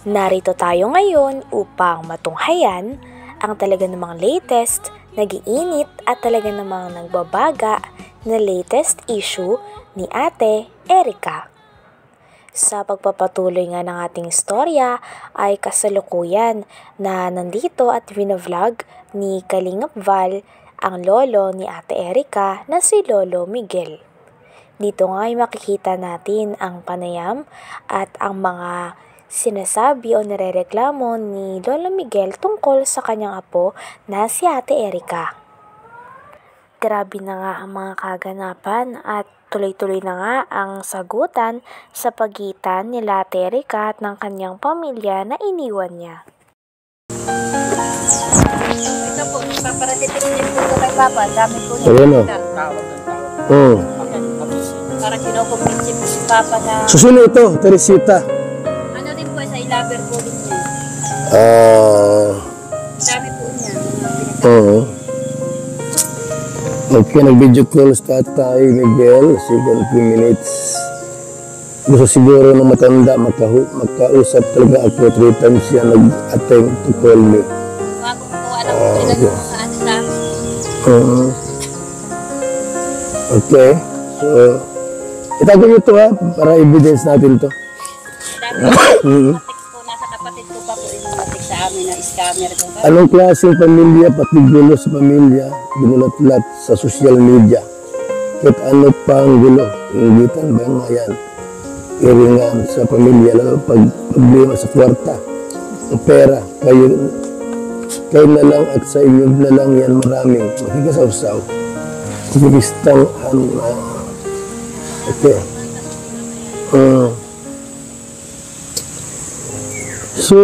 Narito tayo ngayon upang matunghayan ang talaga namang latest, nag-iinit at talaga namang nagbabaga na latest issue ni Ate Erica. Sa pagpapatuloy nga ng ating istorya ay kasalukuyan na nandito at vinavlog ni Kalingap Val ang lolo ni Ate Erica na si Lolo Miguel. Dito nga ay makikita natin ang panayam at ang mga sinasabi o nirereklamo ni Lolo Miguel tungkol sa kanyang apo na si Ate Erica. Grabe na nga ang mga kaganapan at tuloy-tuloy na nga ang sagutan sa pagitan ni Ate Erica at ng kanyang pamilya na iniwan niya. Ito po, paparatitin po ito kay Papa. Dami po niya. Ayan o. Parang kinukumpinsin po si Papa na Susunod ito, Teresita. ano din po sa ilaber po din niya. Dami po niya. Oo. Okay, nag-video call sa Tatay Miguel, 7 minutes. Gusto siguro na matanda, makausap talaga ako 3 times siya nag-attempt to call me. Bago po alam po sila kung saan sa amin. Okay, so itago nyo ito ha, para evidence natin to. Dami po, po nasa kapatid ko pa po inumatik sa amin na scammer ko. Anong klaseng pamilya, pati gulo sa pamilya, binulat-lat sa social media. Kahit ano pang gulo, ingitan ba nga yan? Iringan sa pamilya, lalo pag problema sa kwarta, ang pera, kayo na lang at sa inyo na lang yan maraming makikasawsaw. Kumistang okay. So,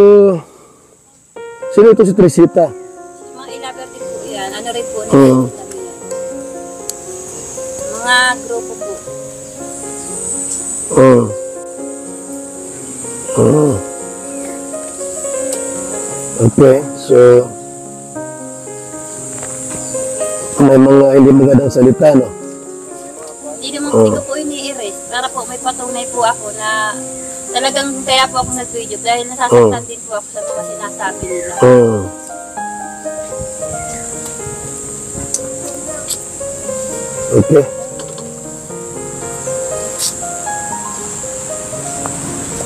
sino ito si Teresita? Mga ilaber din po yan. Ano rin po nila. Mga grupo po. Okay, so may mga hindi magandang salita, no? Hindi ko po ini-erase. Para po may patunay po ako na talagang kaya po ako nag-video dahil nasasaktan din po ako sa mga sinasabi nila. Okay.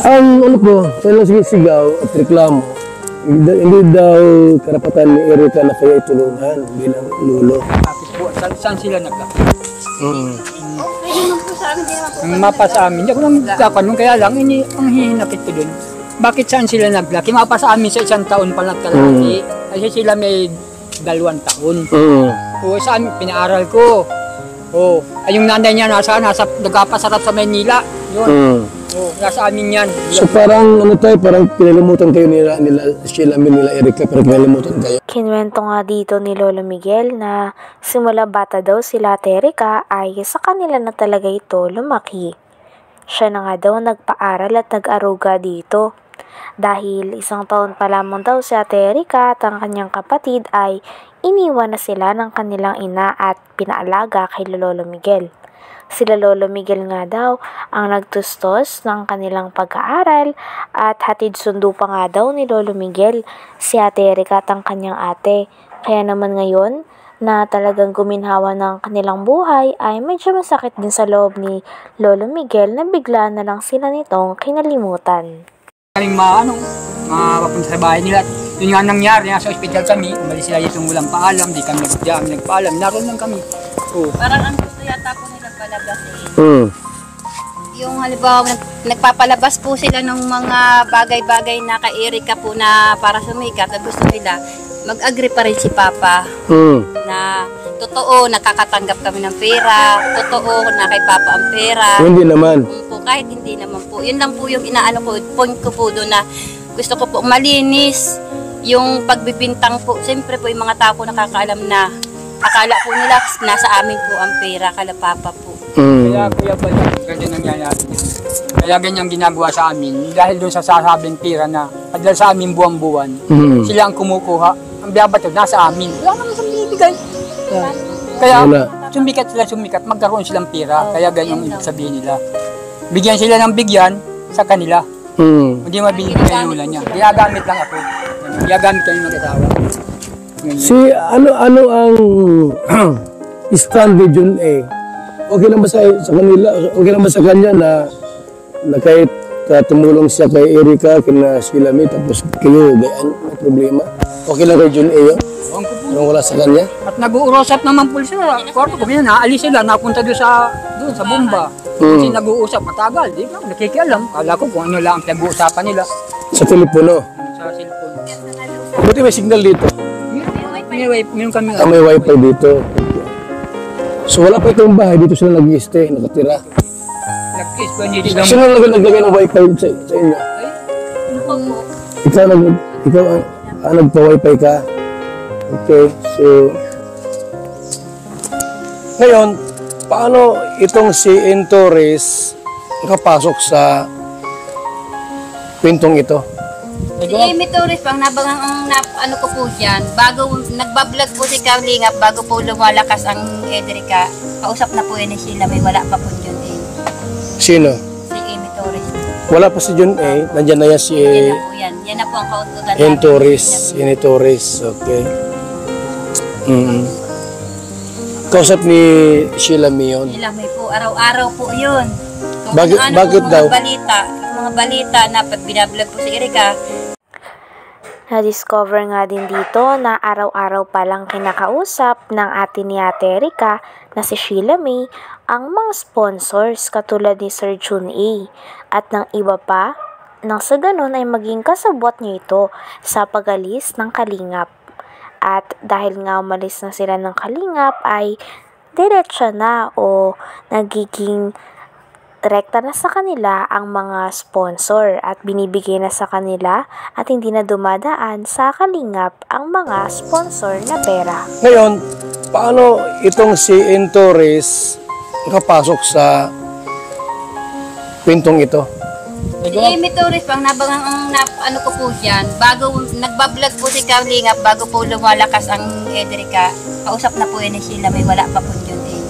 Ang ano po, sa ilang sigaw at reklamo, hindi daw karapatan ni Erica na kaya itulungan bilang lolo. Bakit po? Saan sila naglaki? Okay naman po sa amin, di naman po. Ang mapa sa amin, hindi ako nang nagkakanong, kaya lang, ang hihinapit ko dun. Bakit saan sila naglaki? Mapa sa amin sa 1 taon pa nagkalaki. Kasi sila may 2 taon. O sa amin, pinaaral ko. O, ay yung nanay niya nagkapasarap sa Maynila. Yun. O, nasa amin yan. So parang ano tayo, parang pinalimutan kayo nila Erica, parang pinalimutan kayo. Kinwento nga dito ni Lolo Miguel na simula bata daw sila Ate Erica ay sa kanila na talaga ito lumaki. Siya na nga daw nagpaaral at nag-aruga dito. Dahil 1 taon pa lamang daw si Ate Erica at ang kanyang kapatid ay iniwan na sila ng kanilang ina at pinaalaga kay Lolo Miguel. Sila Lolo Miguel nga daw ang nagtustos ng kanilang pag-aaral at hatid sundo pa nga daw ni Lolo Miguel si Ate Erica at ang kanyang ate. Kaya naman ngayon na talagang guminhawa ng kanilang buhay ay medyo masakit din sa loob ni Lolo Miguel na bigla na lang sila nitong kinalimutan. Kaming mapapunta sa bahay nila. Yun nga nangyari, nasa ospital kami, umalis sila dito walang paalam, di kami nagpaalam, naroon lang kami. Parang ang gusto yata po nilang palabasin. Yung halimbawa, nagpapalabas po sila ng mga bagay-bagay na kay Erica po na para sumikat. At gusto nila, mag-agree pa rin si Papa na totoo, nakakatanggap kami ng pera, totoo na kay Papa ang pera. Hindi naman. Po, kahit hindi naman po. Yun lang po yung inaano ko, point ko po doon na gusto ko po malinis yung pagbibintang po. Siyempre po yung mga tao po nakakaalam na akala po nila nasa amin po ang pera, kala Papa po. Kaya Kuya Bal, ganyan nangyayari niya. Kaya ganyan ginagawa sa amin dahil doon sa sasabing pera na padala sa amin buwan-buwan. Sila ang kumukuha. Ang biyabat nasa amin. Wala naman sa bibigay. Kaya sumikat sila sumikat, magkaroon silang pera. Kaya ganyan ang ibig sabihin nila. Bigyan sila ng bigyan sa kanila. Hindi mabibigay nila niya. Ginagamit lang ako. Ginagamit kami mag-asawa. Si ano ang stand ni Jun A? Okay lang ba sa kanila? Okay lang ba sa kanya na kahit tumulong siya kay Erica, kina Sheila May, tapos kayo, gayaan, may problema? Okay lang kay Jun A yun? Anong wala sa kanya? At nag-uusap naman po sila. Kwarto ko, naalis sila, napunta doon sa bomba. Kasi nag-uusap matagal, di ba? Nakikialam. Kala ko kung ano lang ang nag-uusapan nila. Sa telepono? Sa cellphone. Buti may signal dito. Meron kami. May wifi dito. So wala pa itong bahay, dito sila nag-i-stay, nakatira. Nag-kiss ba hindi lang? Sino naglagay ng wifi sa inyo? Ikaw nagpa-wifi ka? Okay, so ngayon, paano itong si N. Torres nakapasok sa kwentong ito? Si Amy Torres, pang nabangang ano ko po dyan, bago nagbablog po si Kalingap, bago po lumalakas ang Edrica, kausap na po yun ni Sheila May, wala pa po yun din. Sino? Si Amy Torres. Wala pa si Jun A, nandyan na yan si Yan na po yan. Yan na po ang kautugan. N. Torres. N. Torres, okay. Kausap ni Sheila May yun. Sheila May po, araw-araw po yun. Kung Bakit po, daw? Mga balita na pag binablog po si Erica, Na-discover nga din dito na araw-araw palang kinakausap ng ate ni Ate Erica na si Sheila May ang mga sponsors katulad ni Sir Jun A at ng iba pa nang sa ganun ay maging kasabwat niya ito sa pag-alis ng Kalingap. At dahil nga umalis na sila ng Kalingap ay diretso na o nagiging rekta na sa kanila ang mga sponsor at binibigay na sa kanila at hindi na dumadaan sa Kalingap ang mga sponsor na pera. Ngayon, paano itong si N. Torres nakapasok sa kwentong ito? si Amy Torres, pang nabangang ano ko po dyan, bago nagbablog po si Kalingap, bago po lumalakas ang Edrica, kausap na po yun ni Sheila May, wala pa po yun din.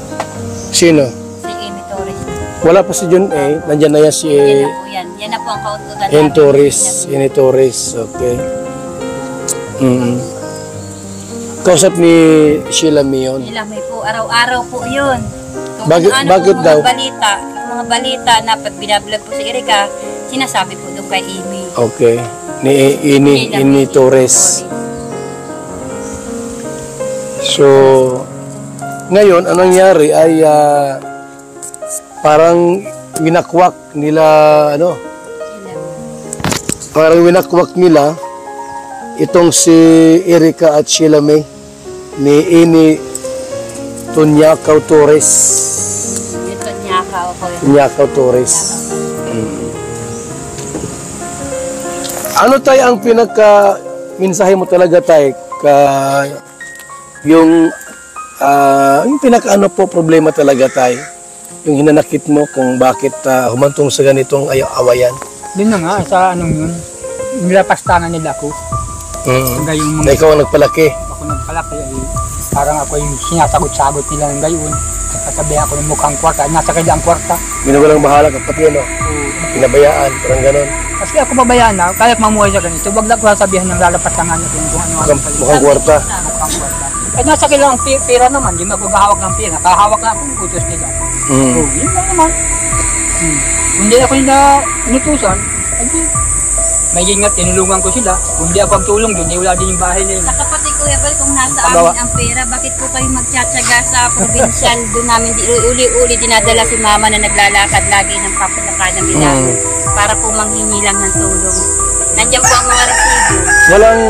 Sino? Si Amy Torres. Wala pa si Jun A, nandyan na yan si Yan na po yan. Yan na po ang kautugan. N. Torres. N. Torres, okay. Kausap ni Sheila May yun. Sheila May po, araw-araw po yun. Kung Bakit po, daw? Mga balita na pag binablog po si Erica, sinasabi po doon kay Amy. Okay. Ni Torres. So, ngayon, anong nangyari ay parang winakwak nila, parang winakwak nila itong si Erica at Sheila May ni Ini Tunyakaw Torres. Ito Tunyakaw po. Tunyakaw Torres. Ano tayo ang pinaka-mensahe mo talaga tayo yung pinaka-ano po problema talaga tayo? Yung hinanakit mo kung bakit humantong sa ganitong awayan? Doon na nga, sa anong yun, nilapastangan nila ako. Gayong Na ikaw ang nagpalaki. ako nagpalaki, parang ako yung sinasagot-sagot nila ng gayon. Nagsasabihan ako ng mukhang kwarta, nasa kaya ang kwarta. Minawalang bahala kapag yun, pinabayaan, parang ganon. Kasi ako babayaan na, kaya mamuhay sa ganito, wag lang ko sabihin ng lalapastangan natin kung ano ang Mukhang kwarta. mukhang kwarta. Eh nasa kaya ang pera naman, di magagahawak ng pera, kahawak lang akong utos nila. Yun lang naman. Hindi ako na inutusan, hindi. May ingat, tinulungan ko sila. Kung hindi ako magtulong doon, wala din yung bahay nila. Sa kapatid ko, Ebal, kung nasa amin ang pera, bakit po kayo magtsatsaga sa provincial? Doon namin uli-uli dinadala si mama na naglalakad lagi ng papalakadan nila para po manghingi lang ng tulong. Nandiyan po ang mga resibo. Walang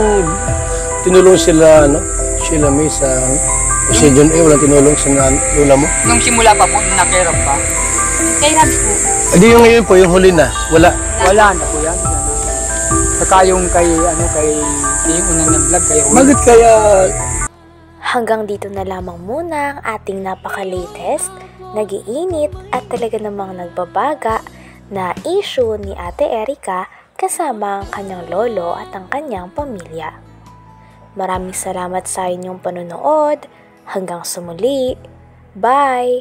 tinulong sila, Sheila May sa si John A. Walang tinulong sa lula mo? Nung simula pa po, nakirap pa. Kay Rab po. Hindi yung ngayon po, yung huli na. Wala. Wala na po yan. Saka yung kay yung unang nag-vlog kayo. Bakit kaya Hanggang dito na lamang muna ang ating napaka-latest, nagiinit at talaga namang nagbabaga na issue ni Ate Erica kasama ang kanyang lolo at ang kanyang pamilya. Maraming salamat sa inyong panonood. Hanggang sa muli. Bye!